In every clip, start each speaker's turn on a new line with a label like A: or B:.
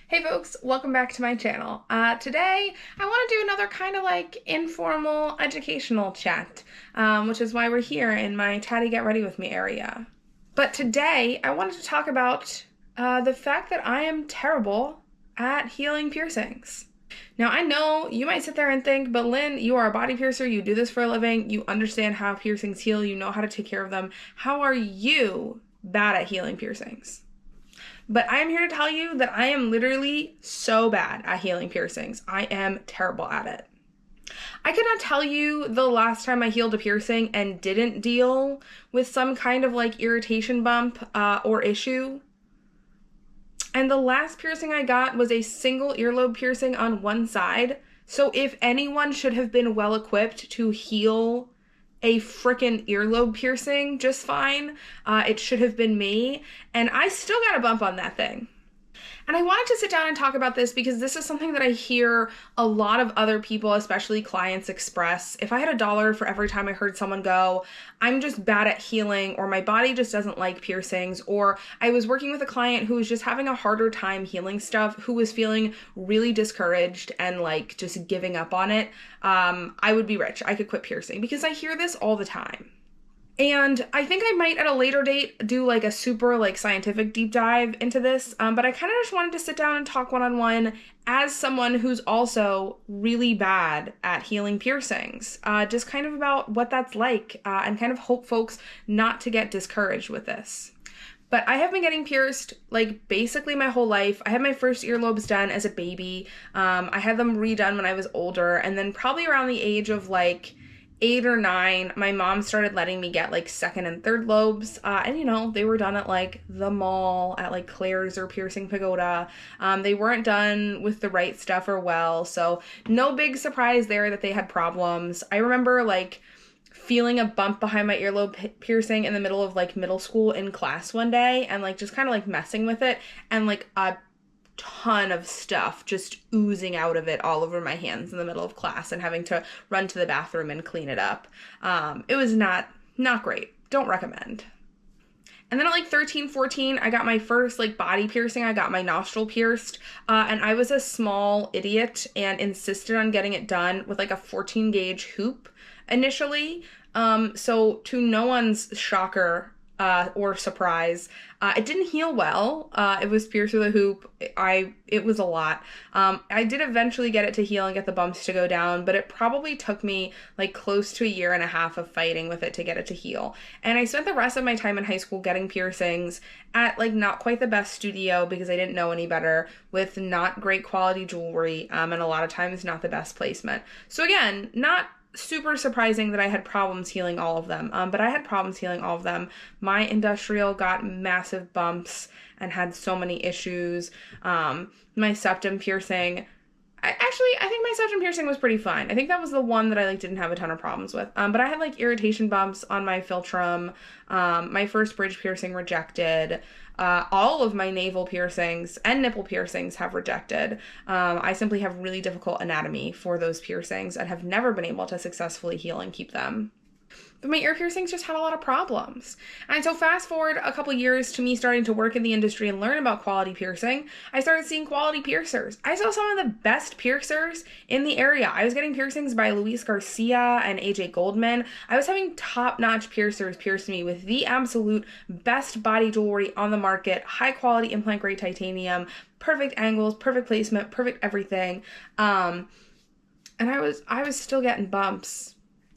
A: Hey folks, welcome back to my channel. Today I want to do another kind of like informal educational chat, which is why we're here in my Tatty Get Ready With Me area. But today I wanted to talk about the fact that I am terrible at healing piercings. Now I know you might sit there and think, but Lynn, you are a body piercer, you do this for a living, you understand how piercings heal, you know how to take care of them. How are you bad at healing piercings? But I am here to tell you that I am literally so bad at healing piercings. I am terrible at it. I could not tell you the last time I healed a piercing and didn't deal with some kind of like irritation bump or issue. And the last piercing I got was a single earlobe piercing on one side. So if anyone should have been well equipped to heal a frickin' earlobe piercing just fine, it should have been me, and I still got a bump on that thing. And I wanted to sit down and talk about this because this is something that I hear a lot of other people, especially clients, express. If I had $1 for every time I heard someone go, I'm just bad at healing, or my body just doesn't like piercings, or I was working with a client who was just having a harder time healing stuff, who was feeling really discouraged and like just giving up on it, I would be rich. I could quit piercing because I hear this all the time. And I think I might at a later date do like a super like scientific deep dive into this, but I kind of just wanted to sit down and talk one-on-one as someone who's also really bad at healing piercings, just kind of about what that's like, and kind of hope folks not to get discouraged with this. But I have been getting pierced like basically my whole life. I had my first earlobes done as a baby. I had them redone when I was older, and then probably around the age of like 8 or 9, my mom started letting me get like second and third lobes, and you know, they were done at like the mall, at like Claire's or Piercing Pagoda. They weren't done with the right stuff or well, so no big surprise there that they had problems. I remember like feeling a bump behind my earlobe piercing in the middle of like middle school in class one day, and like just kind of like messing with it, and like a ton of stuff just oozing out of it all over my hands in the middle of class and having to run to the bathroom and clean it up. It was not great. Don't recommend. And then at like 13, 14, I got my first like body piercing. I got my nostril pierced, and I was a small idiot and insisted on getting it done with like a 14 gauge hoop initially. So to no one's shocker, or surprise, it didn't heal well. It was pierced with a hoop. It was a lot. I did eventually get it to heal and get the bumps to go down, but it probably took me like close to a year and a half of fighting with it to get it to heal. And I spent the rest of my time in high school getting piercings at like not quite the best studio because I didn't know any better, with not great quality jewelry, and a lot of times not the best placement. So again, not super surprising that I had problems healing all of them, but I had problems healing all of them. My industrial got massive bumps and had so many issues. My septum piercing, I think my septum piercing was pretty fine. I think that was the one that I like didn't have a ton of problems with. But I had like irritation bumps on my philtrum. My first bridge piercing rejected. All of my navel piercings and nipple piercings have rejected. I simply have really difficult anatomy for those piercings and have never been able to successfully heal and keep them. But my ear piercings just had a lot of problems. And so fast forward a couple years to me starting to work in the industry and learn about quality piercing, I started seeing quality piercers. I saw some of the best piercers in the area. I was getting piercings by Luis Garcia and AJ Goldman. I was having top-notch piercers pierce me with the absolute best body jewelry on the market, high quality implant grade titanium, perfect angles, perfect placement, perfect everything. And I was still getting bumps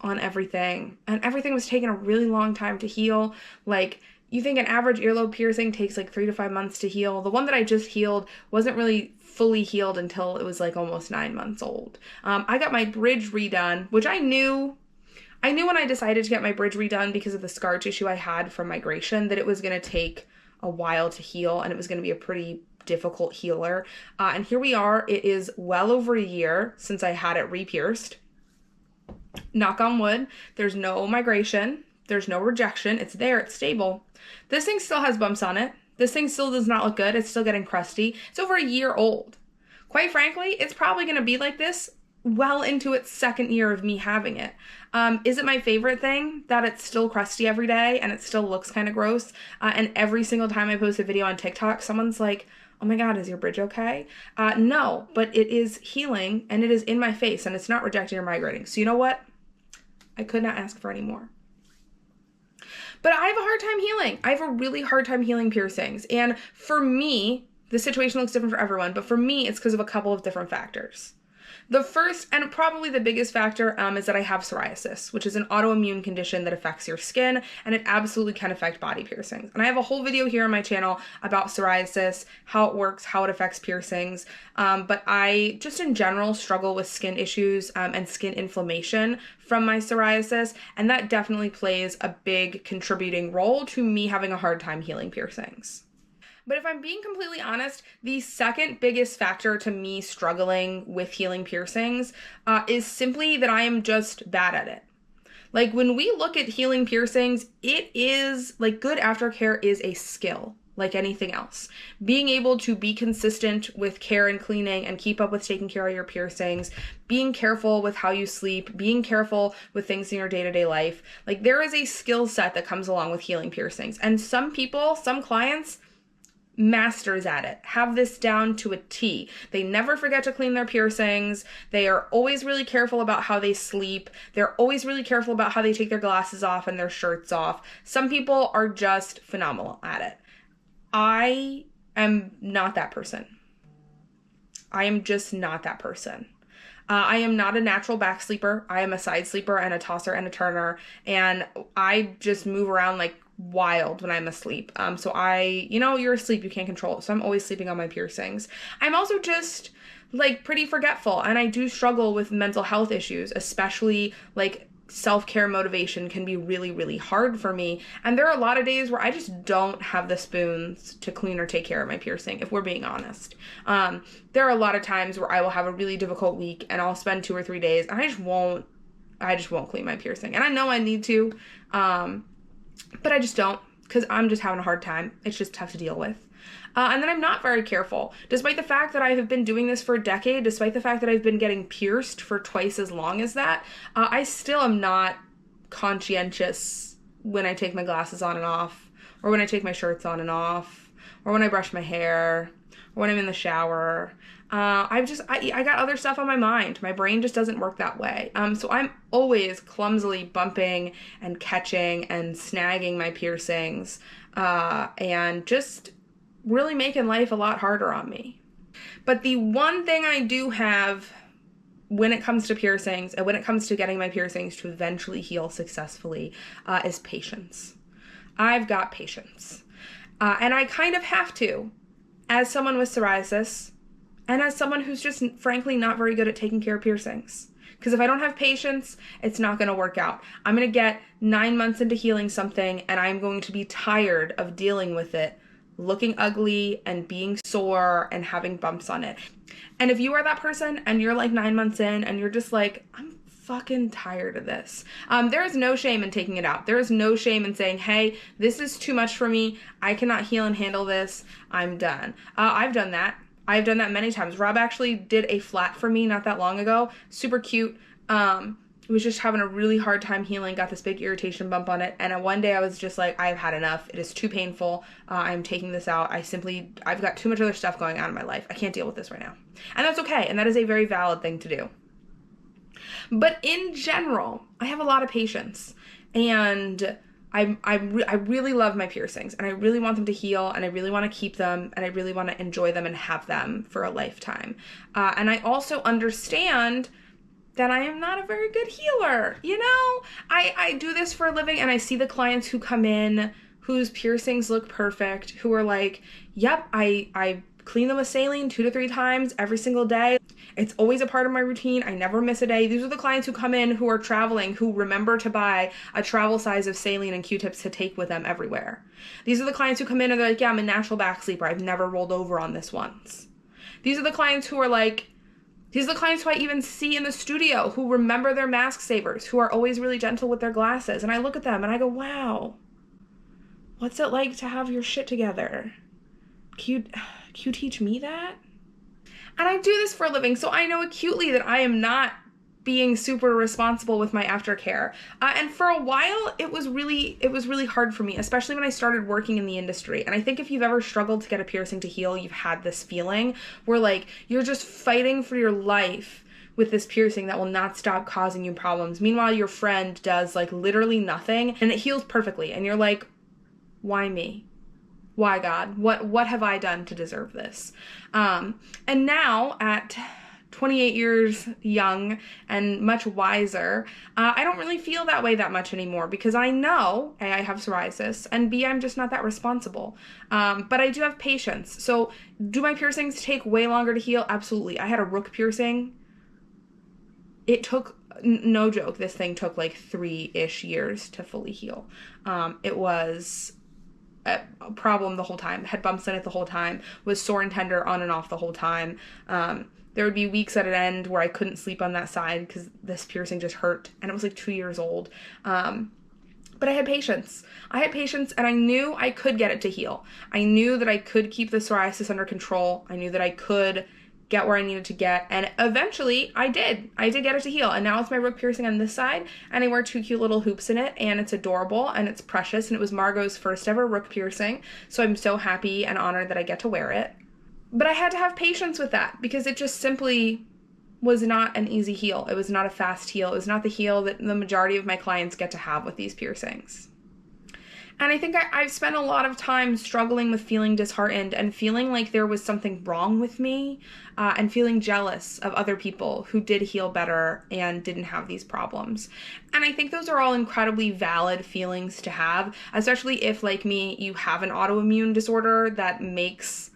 A: on everything, and everything was taking a really long time to heal. Like, you think an average earlobe piercing takes like 3 to 5 months to heal. The one that I just healed wasn't really fully healed until it was like almost 9 months old. I got my bridge redone, which I knew when I decided to get my bridge redone because of the scar tissue I had from migration that it was going to take a while to heal, and it was going to be a pretty difficult healer. And here we are. It is well over a year since I had it re-pierced. Knock on wood, there's no migration, there's no rejection, it's there, it's stable. This thing still has bumps on it. This thing still does not look good. It's still getting crusty. It's over a year old. Quite frankly, it's probably going to be like this well into its second year of me having it. Is it my favorite thing that it's still crusty every day and it still looks kind of gross? And every single time I post a video on TikTok, someone's like, Oh my God, is your bridge okay? No, but it is healing and it is in my face and it's not rejecting or migrating. So you know what? I could not ask for any more. But I have a hard time healing. I have a really hard time healing piercings. And for me, the situation looks different for everyone, but for me, it's because of a couple of different factors. The first and probably the biggest factor is that I have psoriasis, which is an autoimmune condition that affects your skin, and it absolutely can affect body piercings. And I have a whole video here on my channel about psoriasis, how it works, how it affects piercings. But I just in general struggle with skin issues and skin inflammation from my psoriasis, and that definitely plays a big contributing role to me having a hard time healing piercings. But if I'm being completely honest, the second biggest factor to me struggling with healing piercings is simply that I am just bad at it. Like when we look at healing piercings, it is like good aftercare is a skill like anything else. Being able to be consistent with care and cleaning and keep up with taking care of your piercings, being careful with how you sleep, being careful with things in your day-to-day life. Like there is a skill set that comes along with healing piercings. And some people, some clients, masters at it, have this down to a T. They never forget to clean their piercings. They are always really careful about how they sleep. They're always really careful about how they take their glasses off and their shirts off. Some people are just phenomenal at it. I am not that person. I am just not that person. I am not a natural back sleeper. I am a side sleeper and a tosser and a turner, and I just move around like wild when I'm asleep. So you're asleep, you can't control it. So I'm always sleeping on my piercings. I'm also just like pretty forgetful, and I do struggle with mental health issues, especially like self-care motivation can be really, really hard for me. And there are a lot of days where I just don't have the spoons to clean or take care of my piercing, if we're being honest. There are a lot of times where I will have a really difficult week and I'll spend 2 or 3 days and I just won't clean my piercing. And I know I need to, but I just don't, because I'm just having a hard time. It's just tough to deal with. And then I'm not very careful. Despite the fact that I have been doing this for a decade, despite the fact that I've been getting pierced for twice as long as that, I still am not conscientious when I take my glasses on and off, or when I take my shirts on and off, or when I brush my hair, or when I'm in the shower. I got other stuff on my mind. My brain just doesn't work that way. So I'm always clumsily bumping and catching and snagging my piercings, and just really making life a lot harder on me. But the one thing I do have when it comes to piercings and when it comes to getting my piercings to eventually heal successfully is patience. I've got patience. And I kind of have to, as someone with psoriasis and as someone who's just frankly not very good at taking care of piercings. Because if I don't have patience, it's not going to work out. I'm going to get 9 months into healing something and I'm going to be tired of dealing with it looking ugly and being sore and having bumps on it. And if you are that person and you're like 9 months in and you're just like, I'm fucking tired of this. There is no shame in taking it out. There is no shame in saying, hey, this is too much for me. I cannot heal and handle this. I'm done. I've done that. I've done that many times. Rob actually did a flat for me not that long ago. Super cute. Was just having a really hard time healing, got this big irritation bump on it, and one day I was just like, I've had enough. It is too painful. I'm taking this out. I've got too much other stuff going on in my life. I can't deal with this right now. And that's okay, and that is a very valid thing to do. But in general, I have a lot of patience, and I really love my piercings, and I really want them to heal, and I really want to keep them, and I really want to enjoy them and have them for a lifetime. And I also understand that I am not a very good healer. I do this for a living, and I see the clients who come in whose piercings look perfect, who are like, yep, I clean them with saline 2 to 3 times every single day. It's always a part of my routine. I never miss a day. These are the clients who come in who are traveling, who remember to buy a travel size of saline and Q-tips to take with them everywhere. These are the clients who come in and they're like, yeah, I'm a natural back sleeper. I've never rolled over on this once. These are the clients who are like, these are the clients who I even see in the studio who remember their mask savers, who are always really gentle with their glasses. And I look at them and I go, wow, what's it like to have your shit together? Can you teach me that? And I do this for a living, so I know acutely that I am not being super responsible with my aftercare. And for a while, it was really hard for me, especially when I started working in the industry. And I think if you've ever struggled to get a piercing to heal, you've had this feeling where like you're just fighting for your life with this piercing that will not stop causing you problems. Meanwhile, your friend does like literally nothing and it heals perfectly. And you're like, why me? Why God? What have I done to deserve this? And now at 28 years young and much wiser, I don't really feel that way that much anymore because I know A, I have psoriasis, and B, I'm just not that responsible. But I do have patience. So do my piercings take way longer to heal? Absolutely. I had a rook piercing. It took, no joke, this thing took like 3-ish years to fully heal. It was a problem the whole time, had bumps in it the whole time, was sore and tender on and off the whole time. There would be weeks at an end where I couldn't sleep on that side because this piercing just hurt, and it was like 2 years old. But I had patience. And I knew I could get it to heal. I knew that I could keep the psoriasis under control. I knew that I could get where I needed to get, and eventually I did. I did get it to heal, and now it's my rook piercing on this side, and I wear 2 cute little hoops in it, and it's adorable, and it's precious, and it was Margot's first ever rook piercing, so I'm so happy and honored that I get to wear it. But I had to have patience with that because it just simply was not an easy heal. It was not a fast heal. It was not the heal that the majority of my clients get to have with these piercings. And I think I've spent a lot of time struggling with feeling disheartened and feeling like there was something wrong with me, and feeling jealous of other people who did heal better and didn't have these problems. And I think those are all incredibly valid feelings to have, especially if, like me, you have an autoimmune disorder that makes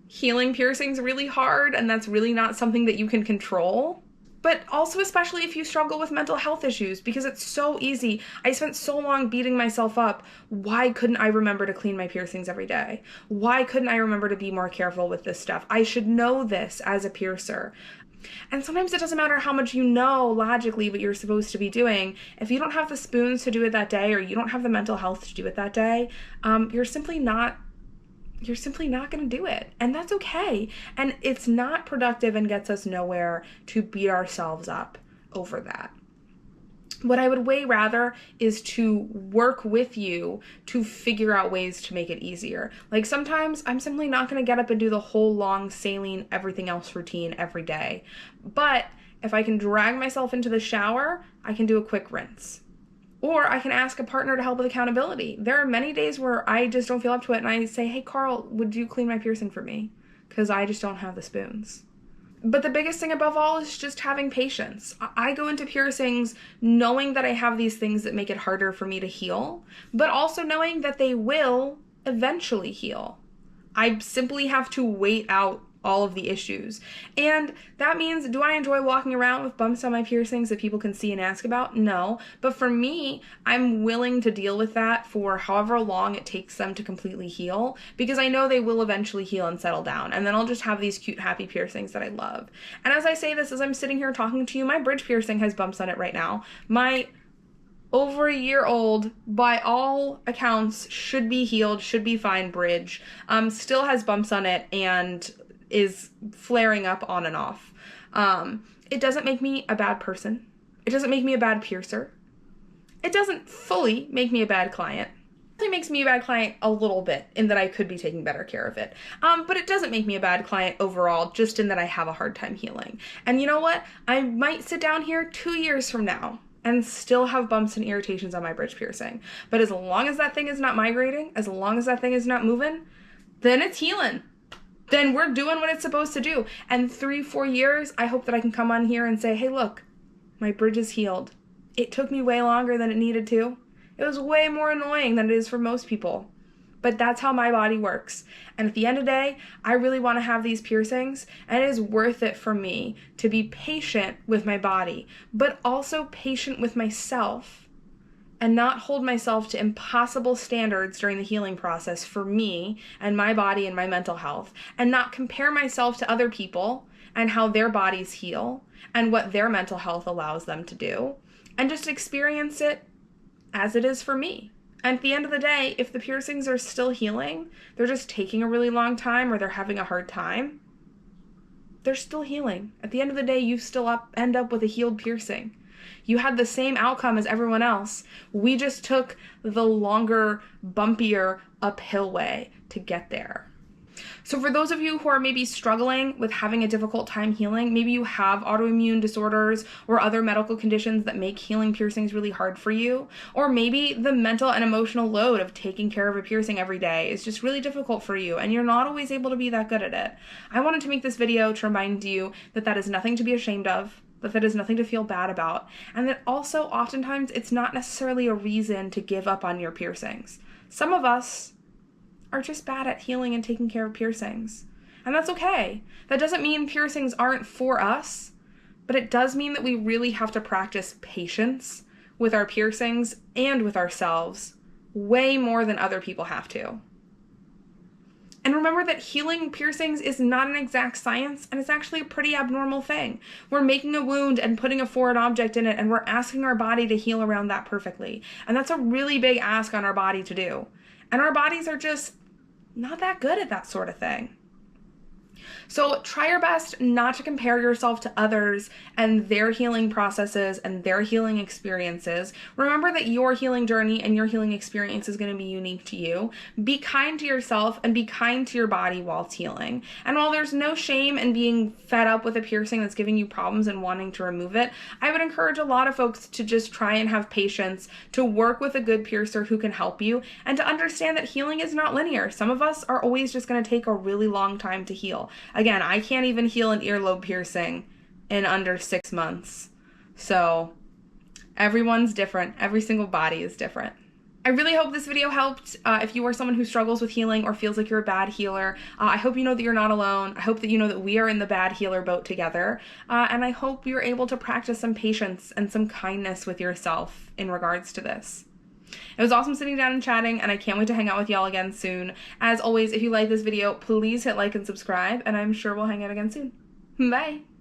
A: healing piercings really hard, and that's really not something that you can control. But also especially if you struggle with mental health issues, because it's so easy. I spent so long beating myself up. Why couldn't I remember to clean my piercings every day? Why couldn't I remember to be more careful with this stuff? I should know this as a piercer. And sometimes it doesn't matter how much you know logically what you're supposed to be doing. If you don't have the spoons to do it that day, or you don't have the mental health to do it that day, you're simply not going to do it. And that's okay. And it's not productive and gets us nowhere to beat ourselves up over that. What I would way rather is to work with you to figure out ways to make it easier. Like sometimes I'm simply not going to get up and do the whole long saline, everything else routine every day. But if I can drag myself into the shower, I can do a quick rinse. Or I can ask a partner to help with accountability. There are many days where I just don't feel up to it and I say, hey, Carl, would you clean my piercing for me? Because I just don't have the spoons. But the biggest thing above all is just having patience. I go into piercings knowing that I have these things that make it harder for me to heal, but also knowing that they will eventually heal. I simply have to wait out all of the issues. And that means, do I enjoy walking around with bumps on my piercings that people can see and ask about? No. But for me, I'm willing to deal with that for however long it takes them to completely heal, because I know they will eventually heal and settle down. And then I'll just have these cute, happy piercings that I love. And as I say this, as I'm sitting here talking to you, my bridge piercing has bumps on it right now. My over a year old, by all accounts, should be healed, should be fine bridge, still has bumps on it and is flaring up on and off. It doesn't make me a bad person. It doesn't make me a bad piercer. It doesn't fully make me a bad client. It only makes me a bad client a little bit in that I could be taking better care of it. But it doesn't make me a bad client overall, just in that I have a hard time healing. And you know what? I might sit down here 2 years from now and still have bumps and irritations on my bridge piercing. But as long as that thing is not migrating, as long as that thing is not moving, then it's healing. Then we're doing what it's supposed to do. And 3-4 years, I hope that I can come on here and say, hey, look, my bridge is healed. It took me way longer than it needed to. It was way more annoying than it is for most people. But that's how my body works. And at the end of the day, I really want to have these piercings, and it is worth it for me to be patient with my body, but also patient with myself, and not hold myself to impossible standards during the healing process for me and my body and my mental health, and not compare myself to other people and how their bodies heal and what their mental health allows them to do, and just experience it as it is for me. And at the end of the day, if the piercings are still healing, they're just taking a really long time or they're having a hard time, they're still healing. At the end of the day, you still end up with a healed piercing. You had the same outcome as everyone else. We just took the longer, bumpier, uphill way to get there. So for those of you who are maybe struggling with having a difficult time healing, maybe you have autoimmune disorders or other medical conditions that make healing piercings really hard for you, or maybe the mental and emotional load of taking care of a piercing every day is just really difficult for you and you're not always able to be that good at it. I wanted to make this video to remind you that that is nothing to be ashamed of, that is nothing to feel bad about, and that also oftentimes it's not necessarily a reason to give up on your piercings. Some of us are just bad at healing and taking care of piercings, and that's okay. That doesn't mean piercings aren't for us, but it does mean that we really have to practice patience with our piercings and with ourselves way more than other people have to. And remember that healing piercings is not an exact science, and it's actually a pretty abnormal thing. We're making a wound and putting a foreign object in it, and we're asking our body to heal around that perfectly. And that's a really big ask on our body to do. And our bodies are just not that good at that sort of thing. So try your best not to compare yourself to others and their healing processes and their healing experiences. Remember that your healing journey and your healing experience is going to be unique to you. Be kind to yourself and be kind to your body while it's healing. And while there's no shame in being fed up with a piercing that's giving you problems and wanting to remove it, I would encourage a lot of folks to just try and have patience, to work with a good piercer who can help you, and to understand that healing is not linear. Some of us are always just going to take a really long time to heal. Again, I can't even heal an earlobe piercing in under 6 months. So everyone's different. Every single body is different. I really hope this video helped. If you are someone who struggles with healing or feels like you're a bad healer, I hope you know that you're not alone. I hope that you know that we are in the bad healer boat together. And I hope you're able to practice some patience and some kindness with yourself in regards to this. It was awesome sitting down and chatting, and I can't wait to hang out with y'all again soon. As always, if you like this video, please hit like and subscribe, and I'm sure we'll hang out again soon. Bye!